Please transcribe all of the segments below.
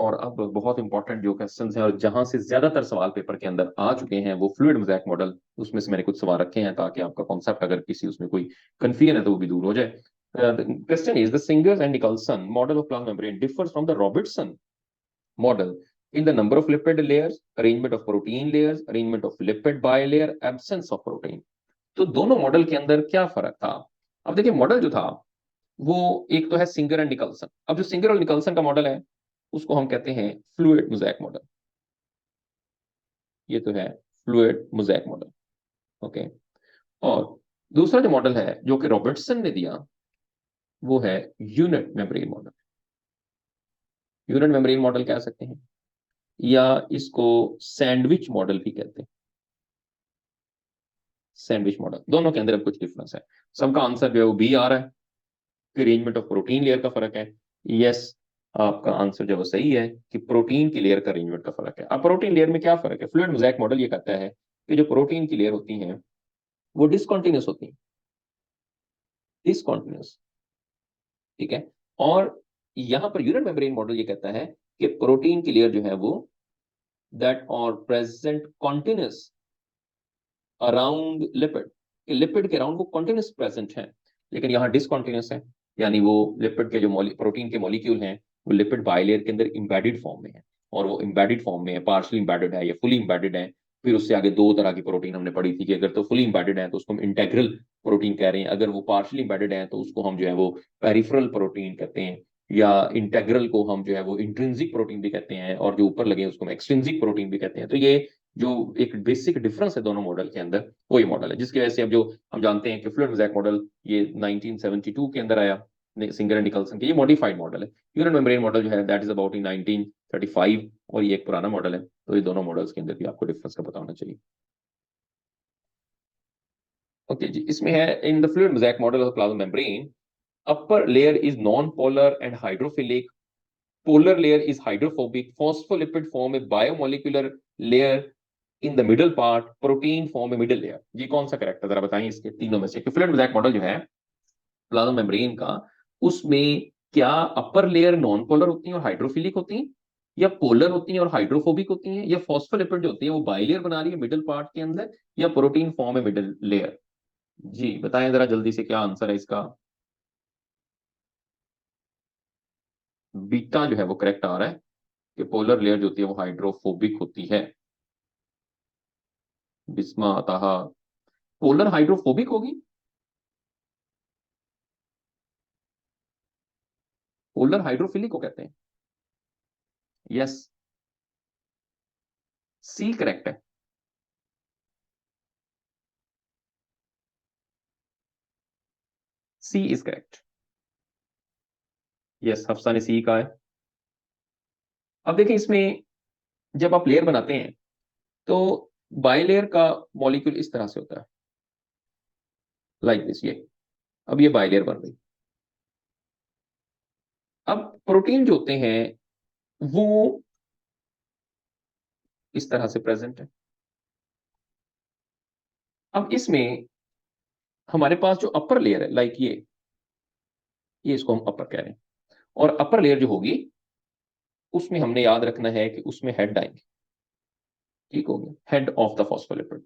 और अब बहुत इंपॉर्टेंट जो क्वेश्चंस हैं और जहां से ज्यादातर सवाल पेपर के अंदर आ चुके हैं वो फ्लूइड मोज़ेक मॉडल। उसमें से मैंने कुछ सवाल रखे हैं ताकि आपका कॉन्सेप्ट अगर किसी उसमें कोई कंफ्यूजन है तो वो भी दूर हो जाए। Question is the singers and Nicolson model of plasma membrane differs from the Robertson model in the number of lipid layers, arrangement of protein layers, arrangement of lipid bilayer, absence of protein। तो दोनों model के अंदर क्या फर्क था? अब देखिए model जो था वो एक तो है सिंगर एंड निकलसन। अब जो सिंगर और निकलसन का मॉडल है उसको हम कहते हैं फ्लूइड मोज़ेक मॉडल। ये तो है फ्लूइड मोज़ेक मॉडल। ओके। और दूसरा जो मॉडल है जो कि रॉबर्टसन ने दिया वो है unit membrane model. Unit membrane model कह सकते हैं या इसको सैंडविच मॉडल भी कहते हैं। सैंडविच मॉडल, दोनों के अंदर अब कुछ डिफरेंस है। सबका आंसर जो है वो बी आ रहा है कि अरेंजमेंट ऑफ प्रोटीन लेयर का फर्क है। यस, आपका आंसर जो है वो सही है कि प्रोटीन की लेयर का अरेंजमेंट का फर्क है। अब प्रोटीन लेयर में क्या फर्क है? फ्लूइड मोज़ेक मॉडल ये कहता है कि जो प्रोटीन की लेयर होती हैं वो डिसकंटिन्यूस होती हैं, डिसकंटिन्यूस। ठीक है। और यहां पर यूनिट मेम्ब्रेन मॉडल ये कहता है कि प्रोटीन की लेयर जो है वो दैट और present continuous around lipid, lipid के अराउंड वो कॉन्टिन्यूस प्रेजेंट है, लेकिन यहाँ डिसकॉन्टिन्यूस है। यानी वो लिपिड के जो प्रोटीन के मॉलिक्यूल हैं वो लिपिड बाइलेयर के अंदर इम्बेडेड फॉर्म में है, और वो इम्बेडेड फॉर्म में है, पार्शली इम्बेडेड है या फुली इम्बेडेड है। फिर उससे आगे दो तरह की प्रोटीन हमने पढ़ी थी कि अगर तो फुली इम्बेडेड है तो उसको हम इंटेग्रल प्रोटीन कह रहे हैं, अगर वो पार्शली इम्बेडेड है तो उसको हम जो है वो पेरिफेरल प्रोटीन कहते हैं, या इंटेग्रल को हम जो है वो इंट्रिंसिक प्रोटीन भी कहते हैं, और जो ऊपर लगे उसको हम एक्सट्रिंसिक प्रोटीन भी कहते हैं। तो ये जो एक बेसिक डिफरेंस है दोनों मॉडल के अंदर वही मॉडल है, जिसकी वजह से अब जो हम जानते हैं कि फ्लूइड मोज़ेक मॉडल ये 1972 के अंदर आया सिंगर एंड निकलसन के। ये मॉडिफाइड मॉडल है। यूनिट मेम्ब्रेन मॉडल जो है दैट इज अबाउट इन 1935, और ये एक पुराना मॉडल है। तो ये दोनों मॉडल्स के अंदर भी आपको डिफरेंस का पता होना चाहिए। ओके जी, इसमें है in the fluid mosaic model of plasma membrane upper layer is non polar and hydrophilic, polar layer is hydrophobic, phospholipid form a biomolecular layer in the middle part, protein form a middle layer। ये कौन सा correct है जरा बताइए इसके तीनों में से? फ्लूइड मोज़ेक मॉडल जो है प्लाज्मा मेम्ब्रेन का, उसमें क्या अपर लेयर नॉन पोलर होती है और हाइड्रोफिलिक होती है, या पोलर होती है और हाइड्रोफोबिक होती है, या फॉस्फोलिपिड जो होती है वो बाइलेयर बना रही है मिडिल पार्ट के अंदर, या प्रोटीन फॉर्म है मिडिल लेयर? जी बताएं जरा जल्दी से क्या आंसर है इसका। बीटा जो है वो करेक्ट आ रहा है कि पोलर लेयर जो होती है वो हाइड्रोफोबिक होती है। बिस्मा अताहा, पोलर हाइड्रोफोबिक होगी? पोलर हाइड्रोफिलिक को कहते हैं। यस, सी करेक्ट है। सी इज करेक्ट। यस, हफ्सा ने सी कहा है। अब देखिए इसमें जब आप लेयर बनाते हैं तो बाइलेयर का मॉलिक्यूल इस तरह से होता है, लाइक दिस। ये अब ये बाइलेयर बन गई। अब प्रोटीन जो होते हैं वो इस तरह से प्रेजेंट है। अब इसमें हमारे पास जो अपर लेयर है, लाइक ये इसको हम अपर कह रहे हैं, और अपर लेयर जो होगी उसमें हमने याद रखना है कि उसमें हेड आएंगे। ठीक हो गया, हेड ऑफ द फॉस्फोलिपिड।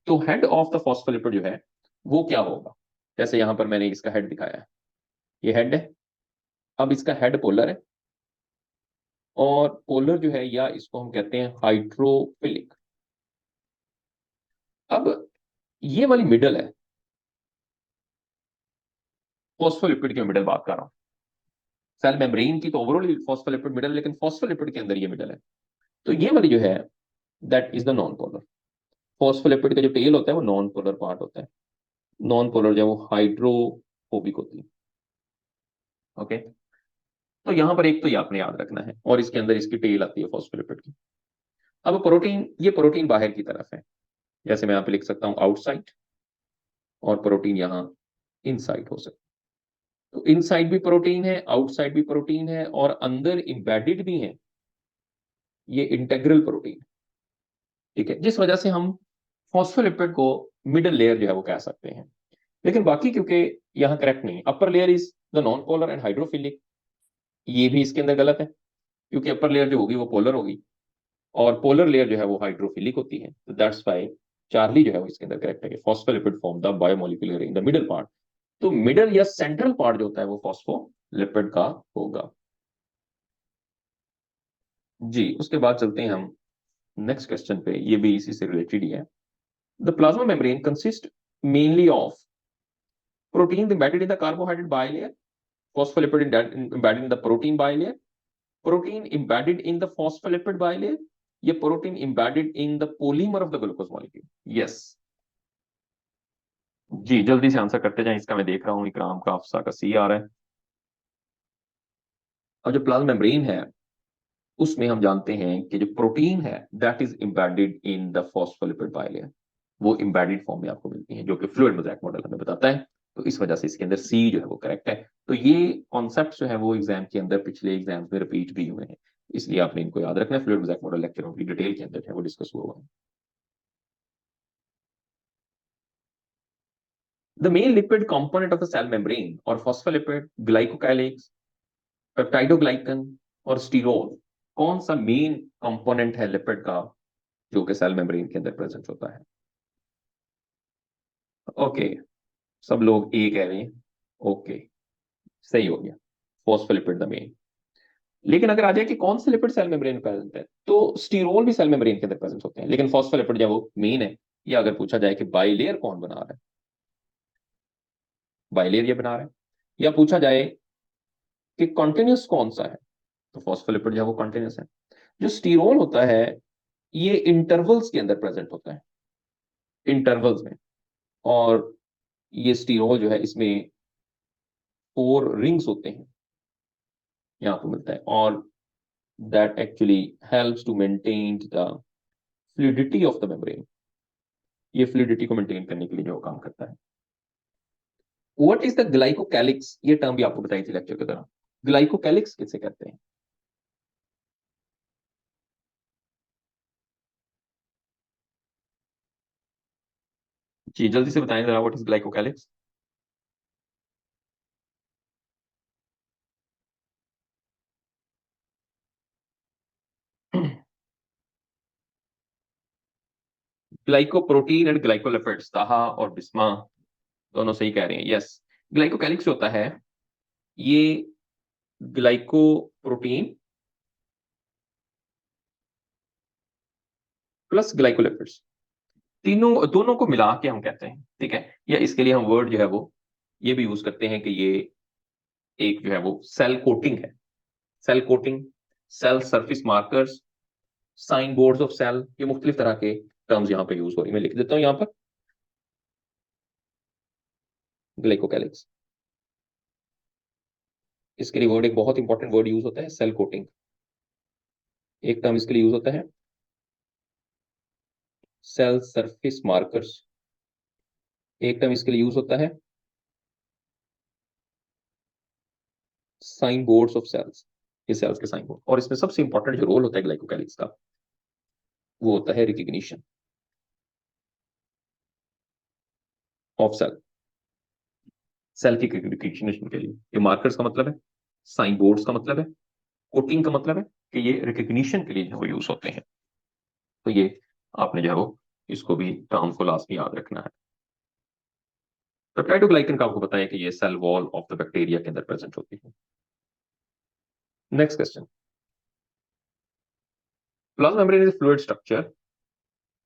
तो हेड ऑफ द फॉस्फोलिपिड जो है वो क्या होगा? जैसे यहां पर मैंने इसका हेड दिखाया है, ये हेड है। अब इसका हेड पोलर है, और पोलर जो है या इसको हम कहते हैं हाइड्रोफिलिक। अब ये वाली मिडल है, फॉस्फोलिपिड की मिडल बात कर रहा हूं। सेल मेम्ब्रेन की तो ओवरऑल फॉस्फोलिपिड मिडल, लेकिन फॉस्फोलिपिड के अंदर ये मिडल है। तो ये वाली जो है that is the non polar. Phospholipid का जो टेल होता है वो नॉन पोलर पार्ट होता है। नॉन पोलर जो है वो हाइड्रोफोबिक होती है। ओके। तो यहां पर एक तो ये आपने याद रखना है, और इसके अंदर इसकी टेल आती है फॉस्फोलिपिड की। अब प्रोटीन, ये प्रोटीन बाहर की तरफ है, जैसे मैं यहां पे लिख सकता हूं आउटसाइड, और प्रोटीन यहां इनसाइड हो सकता है। तो इनसाइड भी प्रोटीन है, आउटसाइड भी प्रोटीन है, और अंदर इंबेडेड भी है, ये इंटेग्रल प्रोटीन। ठीक है, जिस वजह से हम फॉस्फोलिपिड को मिडिल लेयर जो है वो कह सकते हैं। लेकिन बाकी क्योंकि यहाँ करेक्ट नहीं, upper layer is the non polar and hydrophilic, ये भी इसके अंदर गलत है। क्योंकि अपर लेयर जो होगी वो पोलर होगी, और पोलर लेयर जो है वो हाइड्रोफिलिक होती है, तो दैट्स व्हाई चार्ली जो है वो इसके अंदर करेक्ट है, phospholipid form the biomolecular in the middle part. तो मिडल या सेंट्रल पार्ट जो होता है वो फॉस्फोलिपिड का होगा। जी, उसके बाद चलते हैं हम नेक्स्ट क्वेश्चन पे, ये भी इसी से रिलेटेड ही है। The plasma membrane consist mainly of protein embedded in the carbohydrate bilayer, phospholipid embedded in the protein bilayer, protein embedded in the phospholipid bilayer, या protein embedded in the polymer of the glucose molecule? Yes. जी, जल्दी से answer करते जाएं, इसका मैं देख रहा हूँ इकराम का, अफसा का सी आ रहा है। अब जो प्लाज्मा मेम्ब्रेन है उसमें हम जानते हैं कि जो प्रोटीन है that is embedded in the phospholipid bilayer, वो एम्बेडेड फॉर्म में आपको मिलती है, जो कि फ्लूइड मोज़ेक मॉडल हमें बताता है। तो इस वजह से इसके अंदर सी जो है वो करेक्ट है। तो ये कॉन्सेप्ट जो है वो एग्जाम के अंदर पिछले एग्जाम्स में रिपीट भी हुए हैं, इसलिए आपने इनको याद रखना है। फ्लूइड मोज़ेक मॉडल लेक्चरों की डिटेल के अंदर है वो डिस्कस हुआ है। The main lipid component of the cell membrane or phospholipid, glycocalyx, peptidoglycan और स्टीरोल, कौन सा मेन कंपोनेंट है लिपिड का जो कि सेल मेम्ब्रेन के अंदर प्रेजेंट होता है? ओके, सब लोग ए कह रहे हैं। ओके, सही हो गया, फॉस्फोलिपिड द मेन। लेकिन अगर आ जाए कि कौन से लिपिड सेल मेम्ब्रेन में प्रेजेंट है, तो स्टीरोल भी सेल मेम्ब्रेन के अंदर प्रेजेंट होते हैं, लेकिन फॉस्फोलिपिड जो वो मेन है। या अगर पूछा जाए कि बाइलेयर कौन बना रहा है, बाइलेयर ये बना रहा है। या पूछा जाए कि कॉन्टिन्यूस कौन सा है, तो फॉस्फोलिपिड जो है वो कॉन्टिन्यूस है। जो स्टीरोल होता है ये इंटरवल्स के अंदर प्रेजेंट होता है, इंटरवल्स में। और ये स्टीरोल जो है इसमें 4 रिंग्स होते हैं, यहाँ पे मिलता है, और that actually helps to maintain the fluidity of the membrane. ये फ्लूइडिटी को मेंटेन करने के लिए जो काम करता है। व्हाट इज द ग्लाइकोकैलिक्स, ये टर्म भी आपको बताई थी लेक्चर के दौरान। ग्लाइकोकैलिक्स किसे कहते हैं? जी, जल्दी से बताएं जरा, what is glycocalyx? Glycoprotein and glycolipids, ताहा और बिस्मा दोनों सही कह रहे हैं, यस। ग्लाइकोकैलिक्स होता है ये ग्लाइकोप्रोटीन प्लस ग्लाइकोलिपिड्स, तीनों दोनों को मिला के हम कहते हैं, ठीक है। या इसके लिए हम वर्ड जो है वो ये भी यूज करते हैं कि ये एक जो है वो सेल कोटिंग है। Cell coating, cell surface markers, sign boards of cell, ये मुख्तलिफ तरह के टर्म्स यहाँ पे यूज हो रही है। मैं लिख देता हूँ यहाँ पर, ग्लाइकोकैलिक्स। इसके लिए वर्ड, एक बहुत इंपॉर्टेंट वर्ड यूज होता है, सेल कोटिंग। एक टर्म इसके लिए यूज होता है सेल सरफेस मार्कर्स, एक टर्म इसके लिए यूज होता है साइन बोर्ड्स ऑफ सेल्स, ये सेल्स के साइन बोर्ड। और इसमें सबसे इंपॉर्टेंट जो रोल होता है ग्लाइकोकैलिक्स का, वो होता है रिकग्निशन ऑफ सेल, सेल की रिकग्निशन के लिए। ये मार्कर्स का मतलब है, साइन बोर्ड्स का मतलब है, कोटिंग का मतलब है कि ये रिकग्निशन के लिए जो वो यूज होते हैं। तो ये आपने जो है वो इसको भी टर्म को लास्ट में याद रखना है। पेप्टाइडोग्लाइकन का आपको पता है कि ये cell wall of the bacteria के अंदर प्रेजेंट होती है। Next question, plasma membrane is fluid structure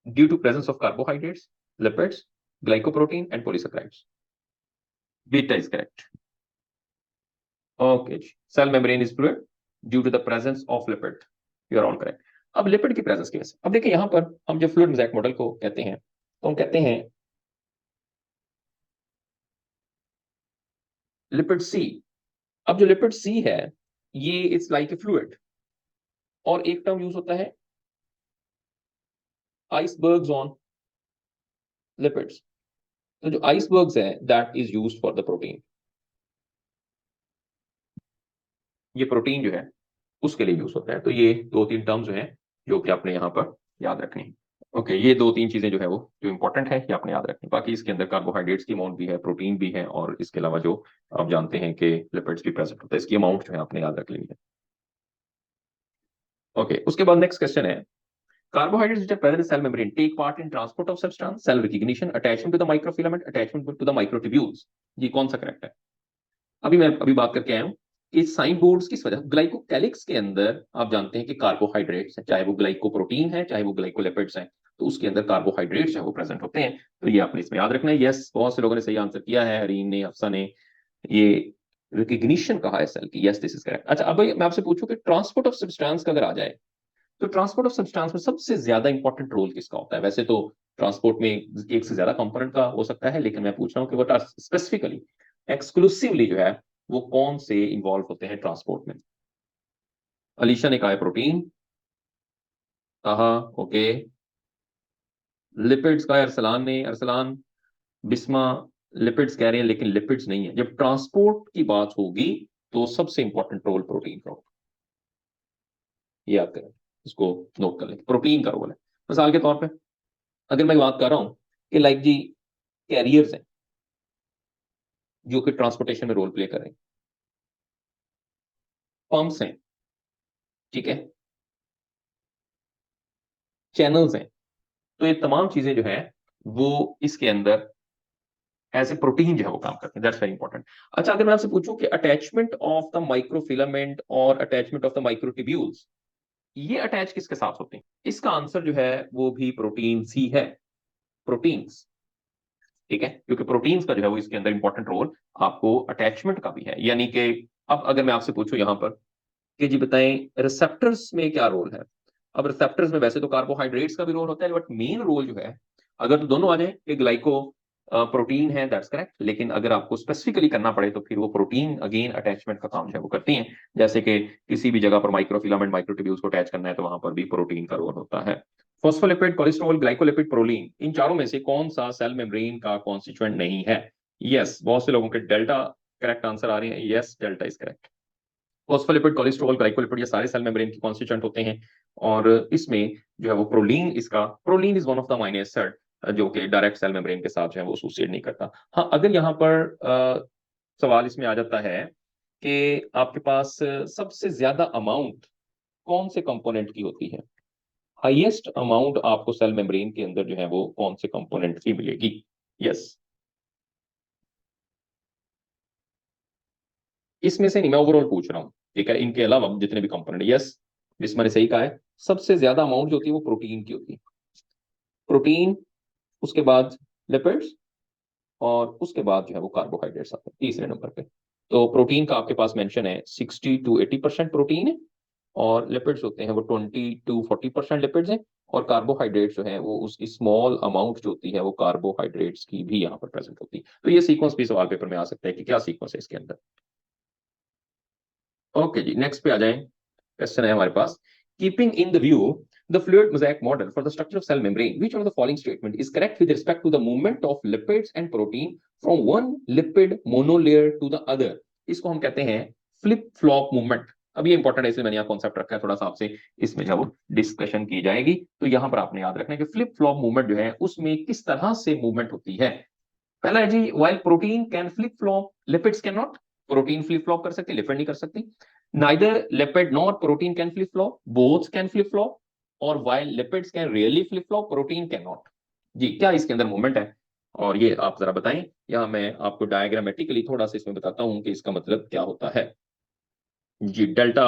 due to presence of carbohydrates, lipids, glycoprotein and polysaccharides. बीटा is correct. Okay, cell membrane is fluid due to the presence of lipid, you are all correct. अब lipid की presence की वजह से, अब देखिए यहां पर हम जब फ्लूइड मोज़ेक मॉडल को कहते हैं तो हम कहते हैं लिपिड सी। अब जो लिपिड सी है ये इट्स लाइक ए फ्लूइड, और एक टर्म यूज होता है आइसबर्ग्स ऑन लिपिड्स। तो जो आइसबर्ग्स है that is used for the protein, ये प्रोटीन जो है उसके लिए यूज होता है। तो ये 2-3 टर्म्स जो हैं जो कि आपने यहाँ पर याद रखनी है। ओके, ये 2-3 चीजें जो है वो जो इंपॉर्टेंट है ये आपने याद रखनी। बाकी इसके अंदर कार्बोहाइड्रेट्स की अमाउंट भी है, प्रोटीन भी है, और इसके अलावा जो आप जानते हैं कि लिपिड्स भी प्रेजेंट होता है, इसकी अमाउंट जो है आपने याद रख लेनी है। ओके, उसके बाद नेक्स्ट क्वेश्चन है, carbohydrates which are present in cell membrane take part in transport of substance, cell recognition, attachment to the microfilament, attachment to the microtubules। ये कौन सा करेक्ट है? अभी बात करके आया हूँ कि साइन बोर्ड्स किस वजह, ग्लाइकोकैलिक्स के अंदर आप जानते हैं कि कार्बोहाइड्रेट्स है, चाहे वो ग्लाइकोप्रोटीन है चाहे वो ग्लाइकोलिपिड्स हैं, तो उसके अंदर कार्बोहाइड्रेट्स है वो प्रेजेंट होते हैं। तो ये आपने इसमें याद रखना है। यस, बहुत से लोगों ने सही आंसर किया है, हरीम ने, अफसा ने, ये रिकग्निशन कहा है सेल की। Yes, this is correct. अच्छा, अब मैं आपसे पूछूं कि ट्रांसपोर्ट ऑफ सब्सटेंस का अगर आ जाए, तो ट्रांसपोर्ट ऑफ सब्सटेंस में सबसे ज्यादा इंपॉर्टेंट रोल किसका होता है? वैसे तो ट्रांसपोर्ट में एक से ज्यादा कंपोनेंट का हो सकता है, लेकिन मैं पूछ रहा हूँ कि वो स्पेसिफिकली एक्सक्लूसिवली जो है वो कौन से इन्वॉल्व होते हैं ट्रांसपोर्ट में? अलीशा ने कहा है प्रोटीन। कहा ओके। लिपिड्स का है अरसलान ने, अरसलान, बिस्मा, लिपिड्स कह रहे हैं लेकिन लिपिड्स नहीं है। जब ट्रांसपोर्ट की बात होगी तो सबसे इंपॉर्टेंट रोल प्रोटीन का होगा, ये याद करें, इसको नोट कर लें, प्रोटीन का रोल है। मिसाल के तौर पे अगर मैं बात कर रहा हूं कि लाइक जी कैरियर्स हैं जो कि ट्रांसपोर्टेशन में रोल प्ले कर रहे हैं, पंप्स हैं, ठीक है, चैनल्स हैं, तो ये तमाम चीजें जो है वो इसके अंदर एज ए प्रोटीन जो है वो काम करते हैं। That's very important. अच्छा, अगर मैं आपसे पूछूं कि अटैचमेंट ऑफ द माइक्रोफिलामेंट और अटैचमेंट ऑफ द माइक्रोट्यूब्यूल्स, ये अटैच किसके साथ होते हैं? इसका आंसर जो है वो भी प्रोटीन्स ही है, प्रोटीन्स, ठीक है, क्योंकि प्रोटीन्स का जो है वो इसके अंदर इंपॉर्टेंट रोल आपको अटैचमेंट का भी है। यानी कि अब अगर मैं आपसे पूछूं यहां पर कि जी बताएं रिसेप्टर्स में क्या रोल है, अब रिसेप्टर्स में वैसे तो कार्बोहाइड्रेट्स का भी रोल होता है, बट मेन रोल जो है, अगर तो दोनों आ जाए कि ग्लाइको प्रोटीन है, दैट्स करेक्ट, लेकिन अगर आपको स्पेसिफिकली करना पड़े तो फिर वो प्रोटीन अगेन अटैचमेंट का काम जो है वो करती हैं। जैसे कि किसी भी जगह पर माइक्रोफिलामेंट माइक्रोट्यूब्यूल्स को अटैच करना है तो वहां पर भी प्रोटीन का रोल होता है। फॉस्फोलिपिड, कोलेस्ट्रॉल, ग्लाइकोलिपिड, प्रोलीन, इन चारों में से कौन सा सेल मेम्ब्रेन का कॉन्स्टिट्यूएंट नहीं है? यस, बहुत से लोगों के डेल्टा करेक्ट आंसर आ रहे हैं। Yes, delta is correct. Phospholipid, cholesterol, glycolipid ये सारे सेल मेम्ब्रेन के कॉन्स्टिट्यूएंट होते हैं, और इसमें जो है वो प्रोलीन, इसका proline is one of the amino acid जो कि डायरेक्ट सेल मेम्ब्रेन के साथ जो है वो एसोसिएट नहीं करता। हाँ, अगर यहाँ पर सवाल इसमें आ जाता है कि आपके पास सबसे ज्यादा अमाउंट कौन से कंपोनेंट की होती है, हाईएस्ट अमाउंट आपको सेल मेम्ब्रेन के अंदर जो है वो कौन से कंपोनेंट की मिलेगी? यस, इसमें से नहीं, मैं ओवरऑल पूछ रहा हूँ, ठीक है, इनके अलावा जितने भी कंपोनेंट। यस, इसमें सही कहा है, सबसे ज्यादा अमाउंट जो होती है वो प्रोटीन की होती है, प्रोटीन, उसके बाद लिपिड्स, और उसके बाद जो है वो कार्बोहाइड्रेट्स आते हैं तीसरे नंबर पे। तो प्रोटीन का आपके पास मेंशन है 60 to 80% प्रोटीन है, और लिपिड्स होते हैं वो 20 to 40% लिपिड्स हैं, और कार्बोहाइड्रेट्स जो है वो उसकी स्मॉल अमाउंट जो होती है वो कार्बोहाइड्रेट्स की भी यहाँ पर प्रेजेंट होती है। तो ये सीक्वेंस भी सवाल पेपर में आ सकता है कि क्या सीक्वेंस है इसके अंदर। ओके जी, नेक्स्ट पे आ जाएं। क्वेश्चन है हमारे पास, keeping in the view the fluid mosaic model for the structure of cell membrane, which of the following statement is correct with respect to the movement of lipids and protein from one lipid monolayer to the other? इसको हम कहते हैं flip flop movement. अब ये important है, इसलिए मैंने यहाँ कॉन्सेप्ट रखा है, थोड़ा सा आपसे इसमें जब डिस्कशन की जाएगी तो यहाँ पर आपने याद रखना है कि फ्लिप फ्लॉप मूवमेंट जो है उसमें किस तरह से मूवमेंट होती है। पहला है जी, while protein can flip flop lipids can not, protein flip flop कर सकती, लिपिड नहीं कर सकती। Neither lipid nor protein can flip flop, both can flip flop, और while lipids can really flip flop, protein can not. जी, क्या इसके अंदर मूवमेंट है और ये आप जरा बताएं, या मैं आपको डायग्रामेटिकली थोड़ा सा इसमें बताता हूं कि इसका मतलब क्या होता है। जी, डेल्टा,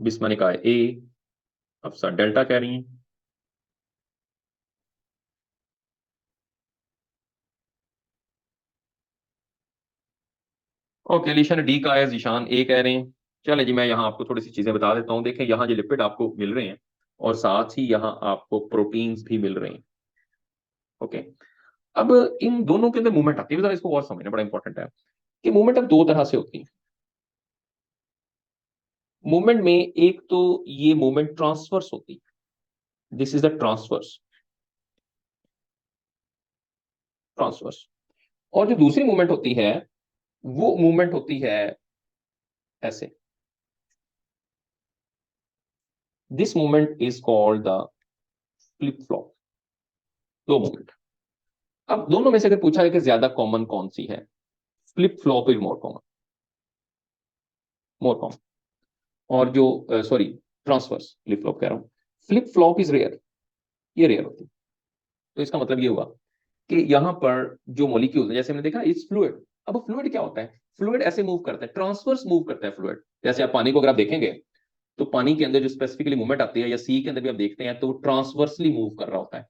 बिस्मा ने कहा ए, अफसा डेल्टा कह रही हैं। ओके, अलीशा ने डी कहा है, जीशान ए कह रहे हैं। चले जी, मैं यहाँ आपको थोड़ी सी चीजें बता देता हूँ। देखें, यहाँ जो लिपिड आपको मिल रहे हैं और साथ ही यहाँ आपको प्रोटीन्स भी मिल रहे हैं। ओके, अब इन दोनों के अंदर मूवमेंट आती है, जरा इसको और समझना बड़ा इंपॉर्टेंट है कि मूवमेंट अब दो तरह से होती है। मूवमेंट में एक तो ये मूवमेंट ट्रांसवर्स होती है, this is the transverse, transverse. और जो दूसरी मूवमेंट होती है वो मूवमेंट होती है ऐसे, this movement is called the flip flop. दो मूवमेंट, अब दोनों में से अगर पूछा है कि ज्यादा कॉमन कौन सी है, flip flop is more common, more common. और जो सॉरी, ट्रांसवर्स फ्लिप फ्लॉप कह रहा हूं, फ्लिप फ्लॉप इज रेयर, ये रेयर होती है। तो इसका मतलब ये हुआ कि यहाँ पर जो मॉलिक्यूल है, जैसे हमने देखा इट्स फ्लूइड। अब फ्लूइड क्या होता है? फ्लूइड ऐसे मूव करता है, ट्रांसवर्स मूव करता है फ्लूइड। जैसे आप पानी को अगर आप देखेंगे तो पानी के अंदर जो स्पेसिफिकली मूवमेंट आती है, या सी के अंदर भी आप देखते हैं तो वो ट्रांसवर्सली मूव कर रहा होता है।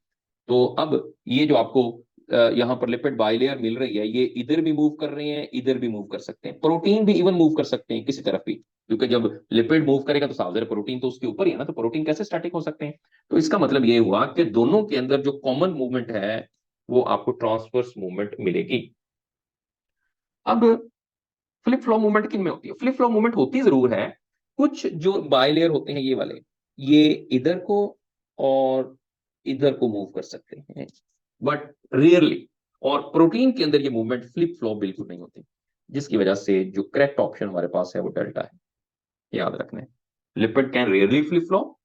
तो अब ये जो आपको यहाँ पर लिपिड बाइलेयर मिल रही है, ये इधर भी मूव कर रही है, इधर भी मूव कर सकते हैं, प्रोटीन भी इवन मूव कर सकते हैं किसी तरफ भी, क्योंकि जब लिपिड मूव करेगा तो साफ प्रोटीन तो उसके ऊपर ही है ना, तो प्रोटीन कैसे स्टैटिक हो सकते हैं? तो इसका मतलब ये हुआ कि दोनों के अंदर जो कॉमन मूवमेंट है वो आपको ट्रांसवर्स मूवमेंट मिलेगी। अब फ्लिप फ्लॉप मूवमेंट किन में होती है? फ्लिप फ्लॉप मूवमेंट होती जरूर है, कुछ जो बाइलेयर होते हैं ये वाले, ये इधर को और इधर को मूव कर सकते हैं, बट रेयरली। और प्रोटीन के अंदर ये मूवमेंट फ्लिप फ्लॉप बिल्कुल नहीं होती, जिसकी वजह से जो करेक्ट ऑप्शन हमारे पास है वो डेल्टा है, याद रखना है। Lipid can rarely flip flop,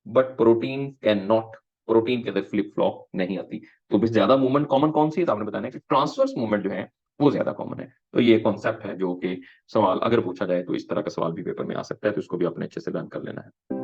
but protein can not, protein के अंदर फ्लिप फ्लॉप नहीं आती। तो भी ज्यादा मूवमेंट कॉमन कौन सी है? तो आपने बताना है कि ट्रांसवर्स मूवमेंट जो है वो ज्यादा कॉमन है। तो ये कॉन्सेप्ट है जो कि सवाल अगर पूछा जाए तो इस तरह का सवाल भी पेपर में आ सकता है, तो इसको भी अपने अच्छे से लर्न कर लेना है।